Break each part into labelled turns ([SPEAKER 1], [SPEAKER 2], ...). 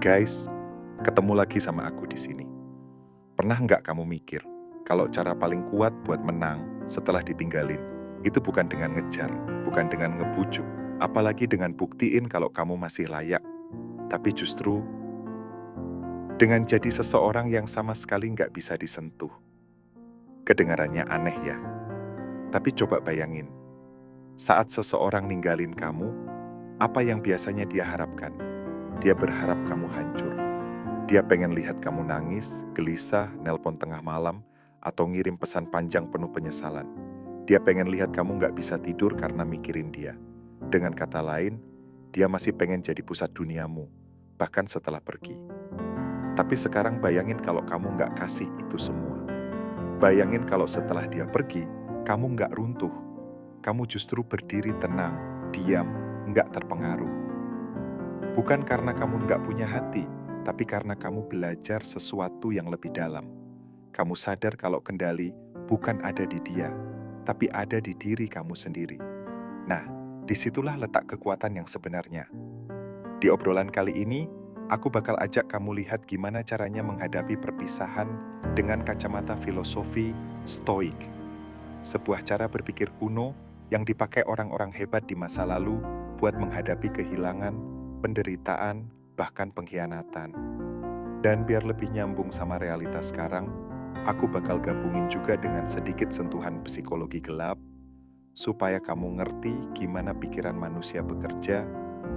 [SPEAKER 1] Guys, ketemu lagi sama aku di sini. Pernah nggak kamu mikir, kalau cara paling kuat buat menang setelah ditinggalin, itu bukan dengan ngejar, bukan dengan ngebujuk, apalagi dengan buktiin kalau kamu masih layak, tapi justru dengan jadi seseorang yang sama sekali nggak bisa disentuh. Kedengarannya aneh ya, tapi coba bayangin, saat seseorang ninggalin kamu, apa yang biasanya dia harapkan? Dia berharap kamu hancur. Dia pengen lihat kamu nangis, gelisah, nelpon tengah malam, atau ngirim pesan panjang penuh penyesalan. Dia pengen lihat kamu nggak bisa tidur karena mikirin dia. Dengan kata lain, dia masih pengen jadi pusat duniamu, bahkan setelah pergi. Tapi sekarang bayangin kalau kamu nggak kasih itu semua. Bayangin kalau setelah dia pergi, kamu nggak runtuh. Kamu justru berdiri tenang, diam, nggak terpengaruh. Bukan karena kamu nggak punya hati, tapi karena kamu belajar sesuatu yang lebih dalam. Kamu sadar kalau kendali bukan ada di dia, tapi ada di diri kamu sendiri. Nah, disitulah letak kekuatan yang sebenarnya. Di obrolan kali ini, aku bakal ajak kamu lihat gimana caranya menghadapi perpisahan dengan kacamata filosofi Stoik. Sebuah cara berpikir kuno yang dipakai orang-orang hebat di masa lalu buat menghadapi kehilangan, penderitaan, bahkan pengkhianatan. Dan biar lebih nyambung sama realitas sekarang, aku bakal gabungin juga dengan sedikit sentuhan psikologi gelap, supaya kamu ngerti gimana pikiran manusia bekerja,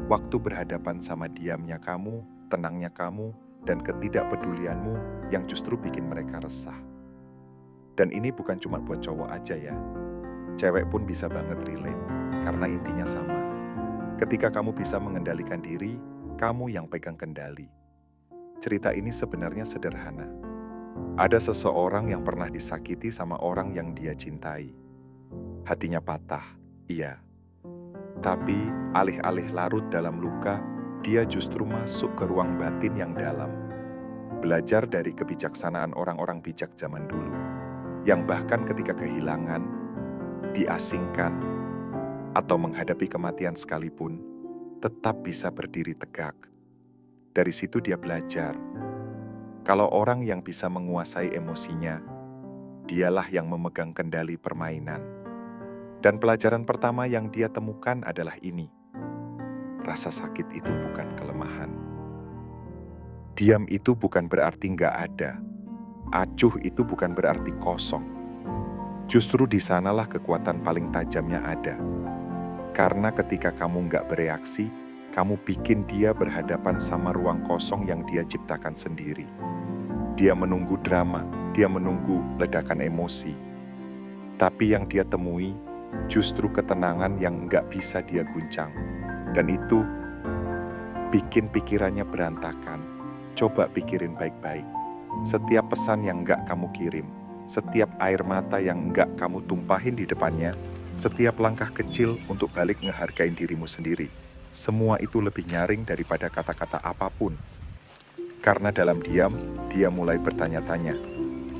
[SPEAKER 1] waktu berhadapan sama diamnya kamu, tenangnya kamu, dan ketidakpedulianmu yang justru bikin mereka resah. Dan ini bukan cuma buat cowok aja ya, cewek pun bisa banget relate, karena intinya sama. Ketika kamu bisa mengendalikan diri, kamu yang pegang kendali. Cerita ini sebenarnya sederhana. Ada seseorang yang pernah disakiti sama orang yang dia cintai. Hatinya patah, iya. Tapi alih-alih larut dalam luka, dia justru masuk ke ruang batin yang dalam. Belajar dari kebijaksanaan orang-orang bijak zaman dulu, yang bahkan ketika kehilangan, diasingkan, atau menghadapi kematian sekalipun, tetap bisa berdiri tegak. Dari situ dia belajar, kalau orang yang bisa menguasai emosinya, dialah yang memegang kendali permainan. Dan pelajaran pertama yang dia temukan adalah ini. Rasa sakit itu bukan kelemahan. Diam itu bukan berarti nggak ada. Acuh itu bukan berarti kosong. Justru di sanalah kekuatan paling tajamnya ada. Karena ketika kamu nggak bereaksi, kamu bikin dia berhadapan sama ruang kosong yang dia ciptakan sendiri. Dia menunggu drama, dia menunggu ledakan emosi. Tapi yang dia temui justru ketenangan yang nggak bisa dia guncang. Dan itu bikin pikirannya berantakan. Coba pikirin baik-baik. Setiap pesan yang nggak kamu kirim, setiap air mata yang nggak kamu tumpahin di depannya, setiap langkah kecil untuk balik ngehargain dirimu sendiri, semua itu lebih nyaring daripada kata-kata apapun. Karena dalam diam, dia mulai bertanya-tanya.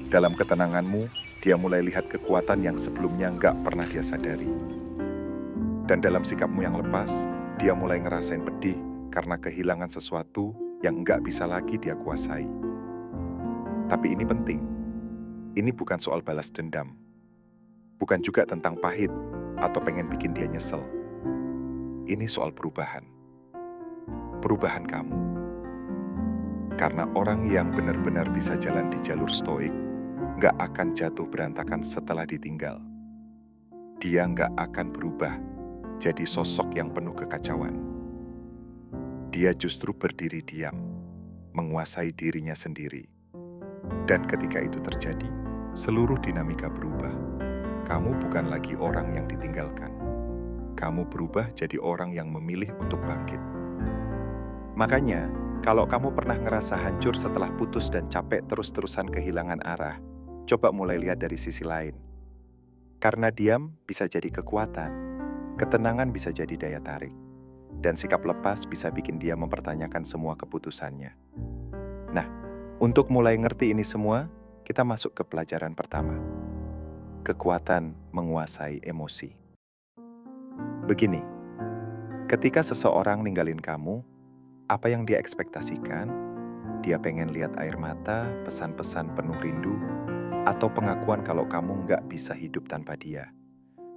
[SPEAKER 1] Dalam ketenanganmu, dia mulai lihat kekuatan yang sebelumnya nggak pernah dia sadari. Dan dalam sikapmu yang lepas, dia mulai ngerasain pedih karena kehilangan sesuatu yang nggak bisa lagi dia kuasai. Tapi ini penting. Ini bukan soal balas dendam. Bukan juga tentang pahit atau pengen bikin dia nyesel. Ini soal perubahan. Perubahan kamu. Karena orang yang benar-benar bisa jalan di jalur stoik nggak akan jatuh berantakan setelah ditinggal. Dia nggak akan berubah jadi sosok yang penuh kekacauan. Dia justru berdiri diam, menguasai dirinya sendiri. Dan ketika itu terjadi, seluruh dinamika berubah. Kamu bukan lagi orang yang ditinggalkan. Kamu berubah jadi orang yang memilih untuk bangkit. Makanya, kalau kamu pernah ngerasa hancur setelah putus dan capek terus-terusan kehilangan arah, coba mulai lihat dari sisi lain. Karena diam bisa jadi kekuatan, ketenangan bisa jadi daya tarik, dan sikap lepas bisa bikin dia mempertanyakan semua keputusannya. Nah, untuk mulai ngerti ini semua, kita masuk ke pelajaran pertama. Kekuatan menguasai emosi. Begini, ketika seseorang ninggalin kamu, Apa yang dia ekspektasikan? Dia pengen lihat air mata, pesan-pesan penuh rindu, atau pengakuan kalau kamu nggak bisa hidup tanpa dia.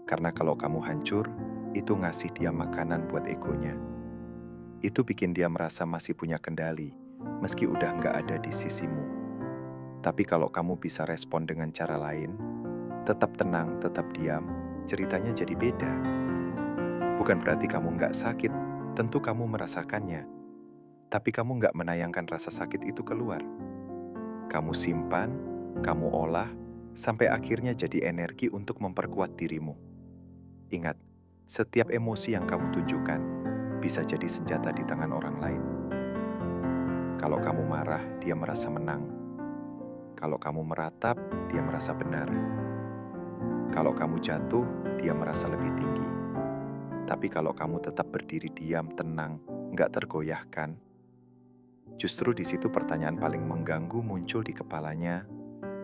[SPEAKER 1] Karena kalau kamu hancur, itu ngasih dia makanan buat egonya. Itu bikin dia merasa masih punya kendali, meski udah nggak ada di sisimu. Tapi kalau kamu bisa respon dengan cara lain, tetap tenang, tetap diam, ceritanya jadi beda. Bukan berarti kamu nggak sakit, tentu kamu merasakannya. Tapi kamu nggak menayangkan rasa sakit itu keluar. Kamu simpan, kamu olah, sampai akhirnya jadi energi untuk memperkuat dirimu. Ingat, setiap emosi yang kamu tunjukkan bisa jadi senjata di tangan orang lain. Kalau kamu marah, dia merasa menang. Kalau kamu meratap, dia merasa benar. Kalau kamu jatuh, dia merasa lebih tinggi. Tapi kalau kamu tetap berdiri diam, tenang, nggak tergoyahkan, justru di situ pertanyaan paling mengganggu muncul di kepalanya,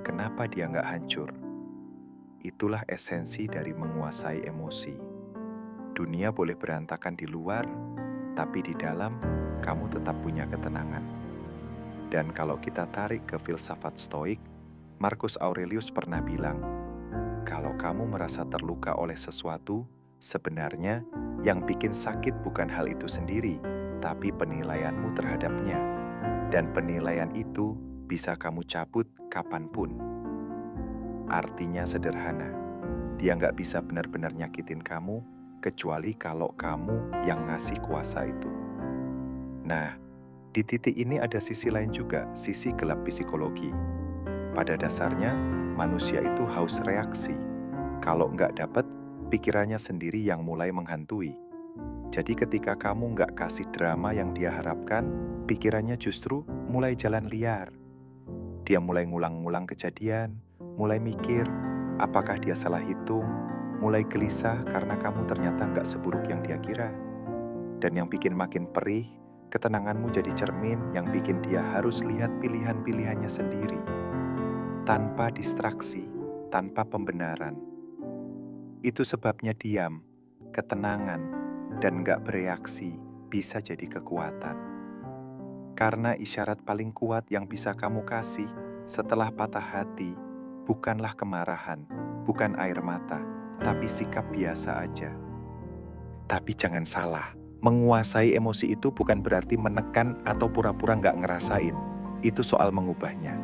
[SPEAKER 1] kenapa dia nggak hancur? Itulah esensi dari menguasai emosi. Dunia boleh berantakan di luar, tapi di dalam kamu tetap punya ketenangan. Dan kalau kita tarik ke filsafat Stoik, Marcus Aurelius pernah bilang, kalau kamu merasa terluka oleh sesuatu, sebenarnya yang bikin sakit bukan hal itu sendiri, tapi penilaianmu terhadapnya. Dan penilaian itu bisa kamu cabut kapanpun. Artinya sederhana, dia nggak bisa benar-benar nyakitin kamu, kecuali kalau kamu yang ngasih kuasa itu. Nah, di titik ini ada sisi lain juga, sisi gelap psikologi. Pada dasarnya, manusia itu haus reaksi. Kalau nggak dapat, pikirannya sendiri yang mulai menghantui. Jadi ketika kamu nggak kasih drama yang dia harapkan, pikirannya justru mulai jalan liar. Dia mulai ngulang-ngulang kejadian, mulai mikir, apakah dia salah hitung, mulai gelisah karena kamu ternyata nggak seburuk yang dia kira. Dan yang bikin makin perih, ketenanganmu jadi cermin yang bikin dia harus lihat pilihan-pilihannya sendiri. Tanpa distraksi, tanpa pembenaran. Itu sebabnya diam, ketenangan, dan nggak bereaksi bisa jadi kekuatan. Karena isyarat paling kuat yang bisa kamu kasih setelah patah hati bukanlah kemarahan, bukan air mata, tapi sikap biasa aja. Tapi jangan salah, menguasai emosi itu bukan berarti menekan atau pura-pura nggak ngerasain. Itu soal mengubahnya.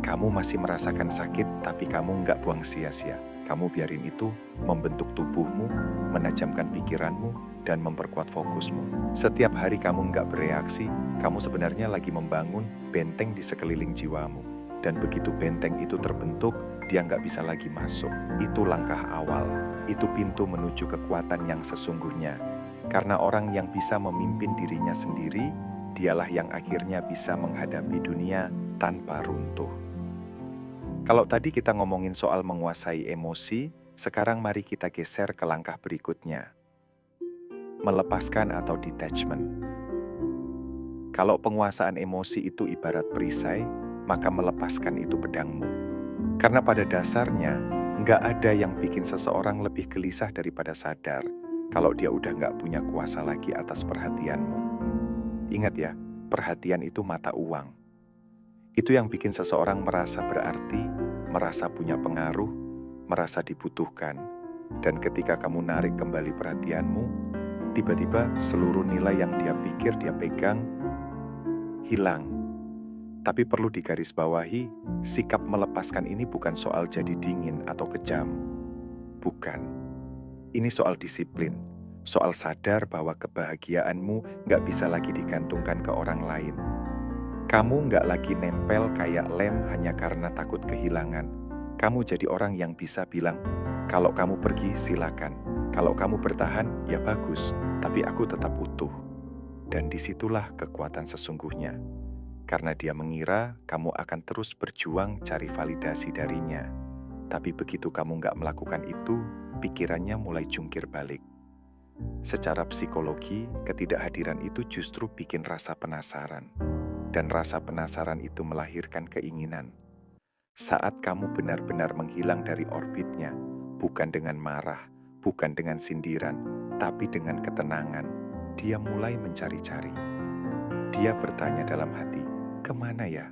[SPEAKER 1] Kamu masih merasakan sakit, tapi kamu nggak buang sia-sia. Kamu biarin itu membentuk tubuhmu, menajamkan pikiranmu, dan memperkuat fokusmu. Setiap hari kamu nggak bereaksi, kamu sebenarnya lagi membangun benteng di sekeliling jiwamu. Dan begitu benteng itu terbentuk, dia nggak bisa lagi masuk. Itu langkah awal. Itu pintu menuju kekuatan yang sesungguhnya. Karena orang yang bisa memimpin dirinya sendiri, dialah yang akhirnya bisa menghadapi dunia tanpa runtuh. Kalau tadi kita ngomongin soal menguasai emosi, sekarang mari kita geser ke langkah berikutnya. Melepaskan atau detachment. Kalau penguasaan emosi itu ibarat perisai, maka melepaskan itu pedangmu. Karena pada dasarnya, nggak ada yang bikin seseorang lebih gelisah daripada sadar kalau dia udah nggak punya kuasa lagi atas perhatianmu. Ingat ya, perhatian itu mata uang. Itu yang bikin seseorang merasa berarti, merasa punya pengaruh, merasa dibutuhkan. Dan ketika kamu narik kembali perhatianmu, tiba-tiba seluruh nilai yang dia pikir dia pegang hilang. Tapi perlu digarisbawahi, sikap melepaskan ini bukan soal jadi dingin atau kejam. Bukan. Ini soal disiplin, soal sadar bahwa kebahagiaanmu nggak bisa lagi digantungkan ke orang lain. Kamu nggak lagi nempel kayak lem hanya karena takut kehilangan. Kamu jadi orang yang bisa bilang, kalau kamu pergi silakan, kalau kamu bertahan ya bagus, tapi aku tetap utuh. Dan disitulah kekuatan sesungguhnya. Karena dia mengira kamu akan terus berjuang cari validasi darinya. Tapi begitu kamu nggak melakukan itu, pikirannya mulai jungkir balik. Secara psikologi, ketidakhadiran itu justru bikin rasa penasaran. Dan rasa penasaran itu melahirkan keinginan. Saat kamu benar-benar menghilang dari orbitnya, bukan dengan marah, bukan dengan sindiran, tapi dengan ketenangan, dia mulai mencari-cari. Dia bertanya dalam hati, kemana ya?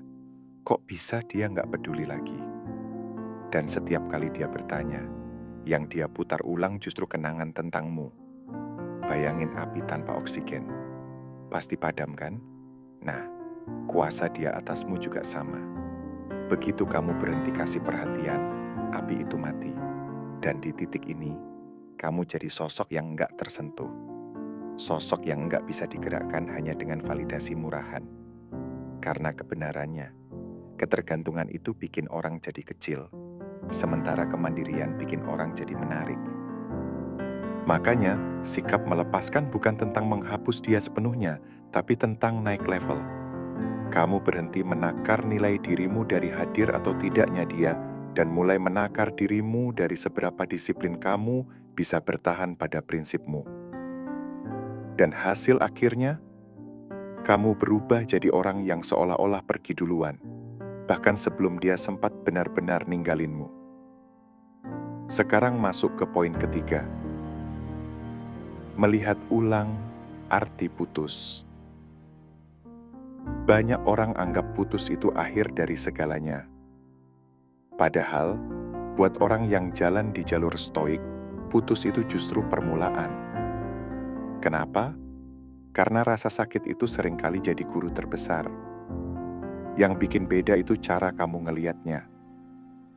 [SPEAKER 1] Kok bisa dia nggak peduli lagi? Dan setiap kali dia bertanya, yang dia putar ulang justru kenangan tentangmu. Bayangin api tanpa oksigen. Pasti padam kan? Nah, kuasa dia atasmu juga sama. Begitu kamu berhenti kasih perhatian, api itu mati. Dan di titik ini, kamu jadi sosok yang nggak tersentuh. Sosok yang nggak bisa digerakkan hanya dengan validasi murahan. Karena kebenarannya, ketergantungan itu bikin orang jadi kecil, sementara kemandirian bikin orang jadi menarik. Makanya, sikap melepaskan bukan tentang menghapus dia sepenuhnya, tapi tentang naik level. Kamu berhenti menakar nilai dirimu dari hadir atau tidaknya dia, dan mulai menakar dirimu dari seberapa disiplin kamu bisa bertahan pada prinsipmu. Dan hasil akhirnya, kamu berubah jadi orang yang seolah-olah pergi duluan, bahkan sebelum dia sempat benar-benar ninggalinmu. Sekarang masuk ke poin ketiga. Melihat ulang arti putus. Banyak orang anggap putus itu akhir dari segalanya. Padahal, buat orang yang jalan di jalur stoik, putus itu justru permulaan. Kenapa? Karena rasa sakit itu seringkali jadi guru terbesar. Yang bikin beda itu cara kamu ngeliatnya.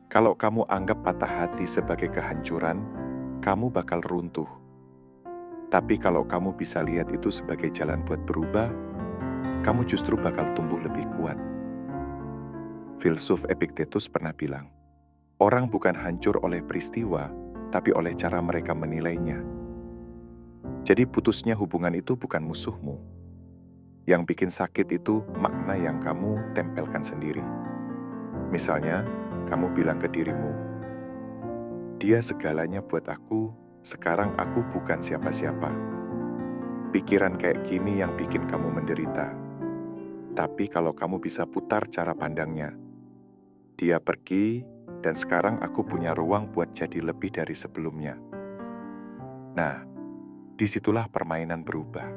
[SPEAKER 1] Kalau kamu anggap patah hati sebagai kehancuran, kamu bakal runtuh. Tapi kalau kamu bisa lihat itu sebagai jalan buat berubah, kamu justru bakal tumbuh lebih kuat. Filsuf Epictetus pernah bilang, orang bukan hancur oleh peristiwa, tapi oleh cara mereka menilainya. Jadi putusnya hubungan itu bukan musuhmu. Yang bikin sakit itu makna yang kamu tempelkan sendiri. Misalnya, kamu bilang ke dirimu, dia segalanya buat aku, sekarang aku bukan siapa-siapa. Pikiran kayak gini yang bikin kamu menderita. Tapi kalau kamu bisa putar cara pandangnya, dia pergi dan sekarang aku punya ruang buat jadi lebih dari sebelumnya. Nah, disitulah permainan berubah.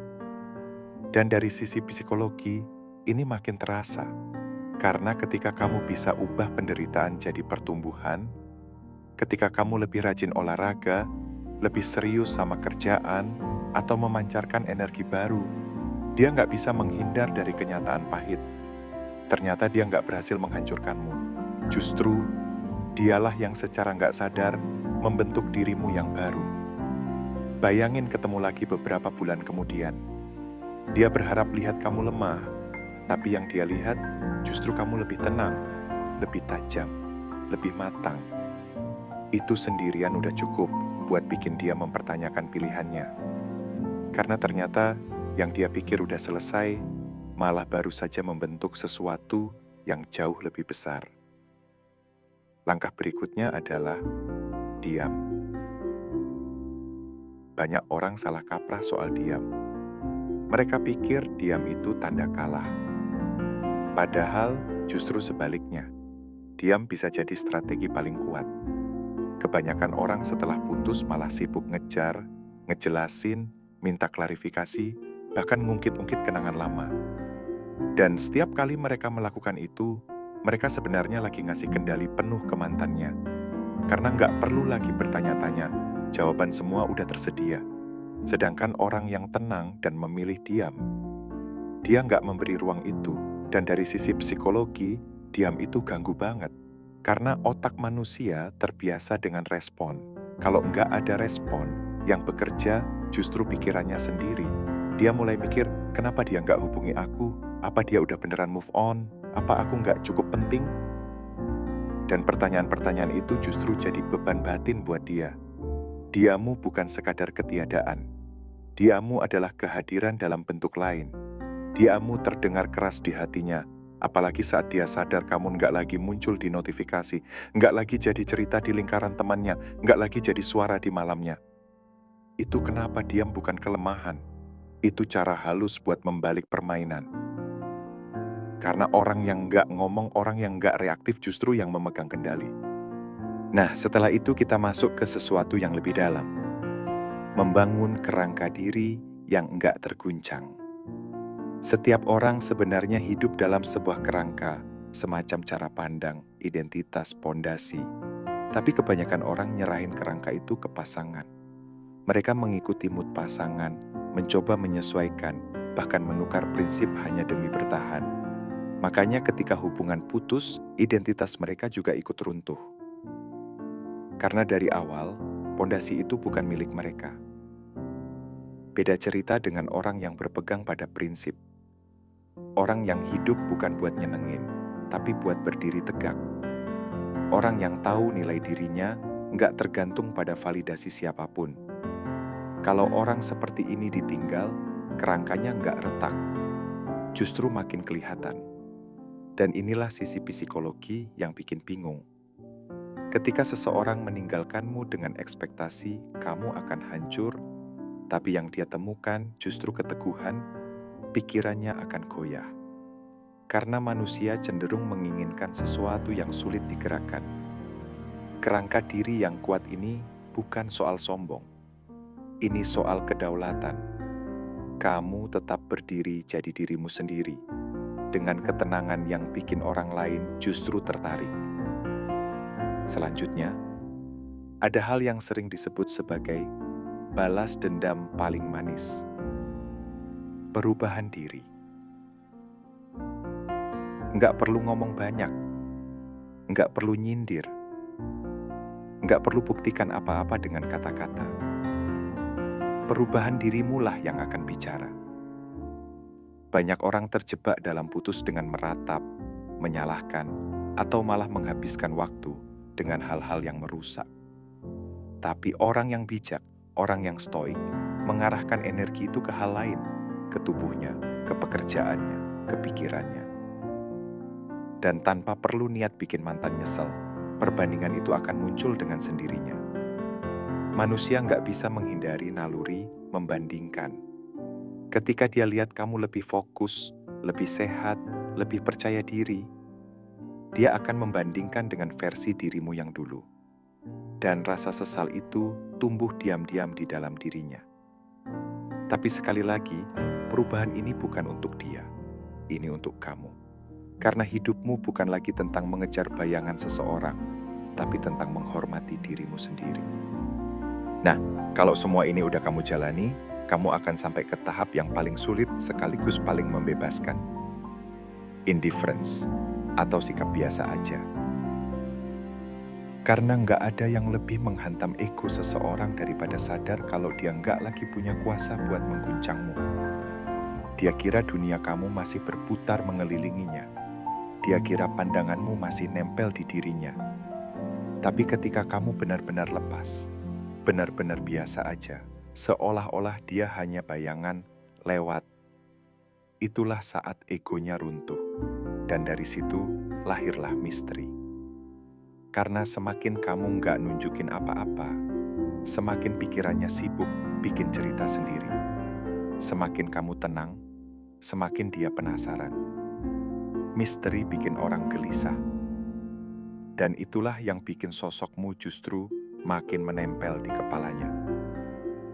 [SPEAKER 1] Dan dari sisi psikologi, ini makin terasa. Karena ketika kamu bisa ubah penderitaan jadi pertumbuhan, ketika kamu lebih rajin olahraga, lebih serius sama kerjaan, atau memancarkan energi baru, dia nggak bisa menghindar dari kenyataan pahit. Ternyata dia nggak berhasil menghancurkanmu. Justru, dialah yang secara nggak sadar membentuk dirimu yang baru. Bayangin ketemu lagi beberapa bulan kemudian. Dia berharap lihat kamu lemah, tapi yang dia lihat justru kamu lebih tenang, lebih tajam, lebih matang. Itu sendirian udah cukup buat bikin dia mempertanyakan pilihannya. Karena ternyata yang dia pikir udah selesai, malah baru saja membentuk sesuatu yang jauh lebih besar. Langkah berikutnya adalah diam. Banyak orang salah kaprah soal diam. Mereka pikir diam itu tanda kalah. Padahal justru sebaliknya, diam bisa jadi strategi paling kuat. Kebanyakan orang setelah putus malah sibuk ngejar, ngejelasin, minta klarifikasi, bahkan ngungkit-ungkit kenangan lama. Dan setiap kali mereka melakukan itu, mereka sebenarnya lagi ngasih kendali penuh ke mantannya. Karena nggak perlu lagi bertanya-tanya, jawaban semua udah tersedia. Sedangkan orang yang tenang dan memilih diam, dia nggak memberi ruang itu. Dan dari sisi psikologi, diam itu ganggu banget. Karena otak manusia terbiasa dengan respon. Kalau nggak ada respon, yang bekerja justru pikirannya sendiri. Dia mulai mikir, kenapa dia nggak hubungi aku? Apa dia udah beneran move on? Apa aku nggak cukup penting? Dan pertanyaan-pertanyaan itu justru jadi beban batin buat dia. Diamu bukan sekadar ketiadaan. Diamu adalah kehadiran dalam bentuk lain. Diamu terdengar keras di hatinya, apalagi saat dia sadar kamu nggak lagi muncul di notifikasi, nggak lagi jadi cerita di lingkaran temannya, nggak lagi jadi suara di malamnya. Itu kenapa diam bukan kelemahan. Itu cara halus buat membalik permainan. Karena orang yang nggak ngomong, orang yang nggak reaktif justru yang memegang kendali. Nah, setelah itu kita masuk ke sesuatu yang lebih dalam. Membangun kerangka diri yang nggak terguncang. Setiap orang sebenarnya hidup dalam sebuah kerangka, semacam cara pandang, identitas, pondasi. Tapi kebanyakan orang nyerahin kerangka itu ke pasangan. Mereka mengikuti mood pasangan, mencoba menyesuaikan, bahkan menukar prinsip hanya demi bertahan. Makanya ketika hubungan putus, identitas mereka juga ikut runtuh. Karena dari awal, pondasi itu bukan milik mereka. Beda cerita dengan orang yang berpegang pada prinsip. Orang yang hidup bukan buat nyenengin, tapi buat berdiri tegak. Orang yang tahu nilai dirinya nggak tergantung pada validasi siapapun. Kalau orang seperti ini ditinggal, kerangkanya nggak retak, justru makin kelihatan. Dan inilah sisi psikologi yang bikin bingung. Ketika seseorang meninggalkanmu dengan ekspektasi kamu akan hancur, tapi yang dia temukan justru keteguhan, pikirannya akan goyah. Karena manusia cenderung menginginkan sesuatu yang sulit digerakkan. Kerangka diri yang kuat ini bukan soal sombong. Ini soal kedaulatan. Kamu tetap berdiri jadi dirimu sendiri, dengan ketenangan yang bikin orang lain justru tertarik. Selanjutnya, ada hal yang sering disebut sebagai balas dendam paling manis. Perubahan diri. Nggak perlu ngomong banyak, nggak perlu nyindir, nggak perlu buktikan apa-apa dengan kata-kata. Perubahan dirimu lah yang akan bicara. Banyak orang terjebak dalam putus dengan meratap, menyalahkan, atau malah menghabiskan waktu dengan hal-hal yang merusak. Tapi orang yang bijak, orang yang stoik, mengarahkan energi itu ke hal lain, ke tubuhnya, ke pekerjaannya, ke pikirannya. Dan tanpa perlu niat bikin mantan nyesel, perbandingan itu akan muncul dengan sendirinya. Manusia nggak bisa menghindari naluri membandingkan. Ketika dia lihat kamu lebih fokus, lebih sehat, lebih percaya diri, dia akan membandingkan dengan versi dirimu yang dulu. Dan rasa sesal itu tumbuh diam-diam di dalam dirinya. Tapi sekali lagi, perubahan ini bukan untuk dia. Ini untuk kamu. Karena hidupmu bukan lagi tentang mengejar bayangan seseorang, tapi tentang menghormati dirimu sendiri. Nah, kalau semua ini udah kamu jalani, kamu akan sampai ke tahap yang paling sulit sekaligus paling membebaskan. Indifference, atau sikap biasa aja. Karena nggak ada yang lebih menghantam ego seseorang daripada sadar kalau dia nggak lagi punya kuasa buat mengguncangmu. Dia kira dunia kamu masih berputar mengelilinginya. Dia kira pandanganmu masih nempel di dirinya. Tapi ketika kamu benar-benar lepas, benar-benar biasa aja, seolah-olah dia hanya bayangan lewat, itulah saat egonya runtuh. Dan dari situ lahirlah misteri. Karena semakin kamu nggak nunjukin apa-apa, semakin pikirannya sibuk bikin cerita sendiri. Semakin kamu tenang, semakin dia penasaran. Misteri bikin orang gelisah. Dan itulah yang bikin sosokmu justru makin menempel di kepalanya.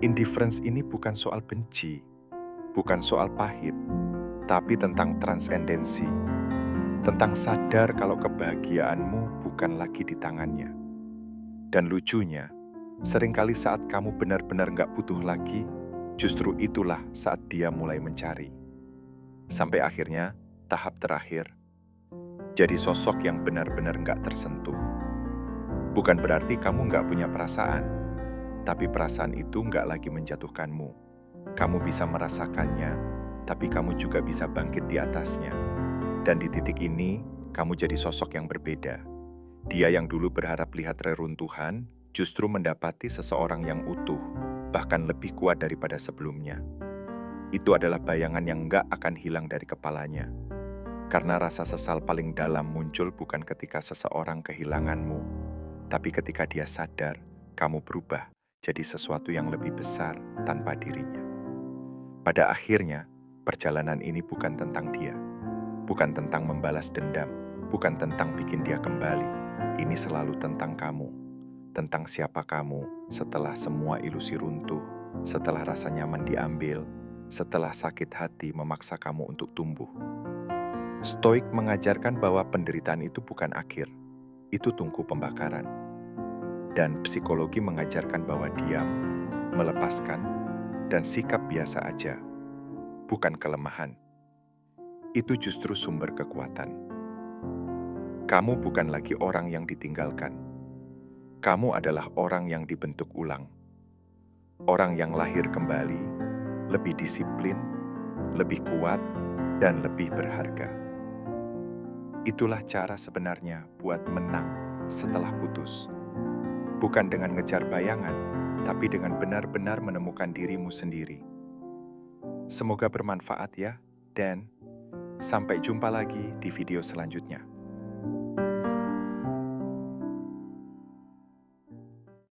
[SPEAKER 1] Indifference ini bukan soal benci, bukan soal pahit, tapi tentang transendensi. Tentang sadar kalau kebahagiaanmu bukan lagi di tangannya. Dan lucunya, seringkali saat kamu benar-benar gak butuh lagi, justru itulah saat dia mulai mencari. Sampai akhirnya, tahap terakhir, jadi sosok yang benar-benar gak tersentuh. Bukan berarti kamu gak punya perasaan, tapi perasaan itu gak lagi menjatuhkanmu. Kamu bisa merasakannya, tapi kamu juga bisa bangkit di atasnya. Dan di titik ini, kamu jadi sosok yang berbeda. Dia yang dulu berharap lihat reruntuhan, justru mendapati seseorang yang utuh, bahkan lebih kuat daripada sebelumnya. Itu adalah bayangan yang nggak akan hilang dari kepalanya. Karena rasa sesal paling dalam muncul bukan ketika seseorang kehilanganmu, tapi ketika dia sadar, kamu berubah jadi sesuatu yang lebih besar tanpa dirinya. Pada akhirnya, perjalanan ini bukan tentang dia. Bukan tentang membalas dendam, bukan tentang bikin dia kembali. Ini selalu tentang kamu. Tentang siapa kamu setelah semua ilusi runtuh, setelah rasa nyaman diambil, setelah sakit hati memaksa kamu untuk tumbuh. Stoik mengajarkan bahwa penderitaan itu bukan akhir, itu tungku pembakaran. Dan psikologi mengajarkan bahwa diam, melepaskan, dan sikap biasa aja, bukan kelemahan. Itu justru sumber kekuatan. Kamu bukan lagi orang yang ditinggalkan. Kamu adalah orang yang dibentuk ulang. Orang yang lahir kembali, lebih disiplin, lebih kuat, dan lebih berharga. Itulah cara sebenarnya buat menang setelah putus. Bukan dengan ngejar bayangan, tapi dengan benar-benar menemukan dirimu sendiri. Semoga bermanfaat ya, dan sampai jumpa lagi di video selanjutnya.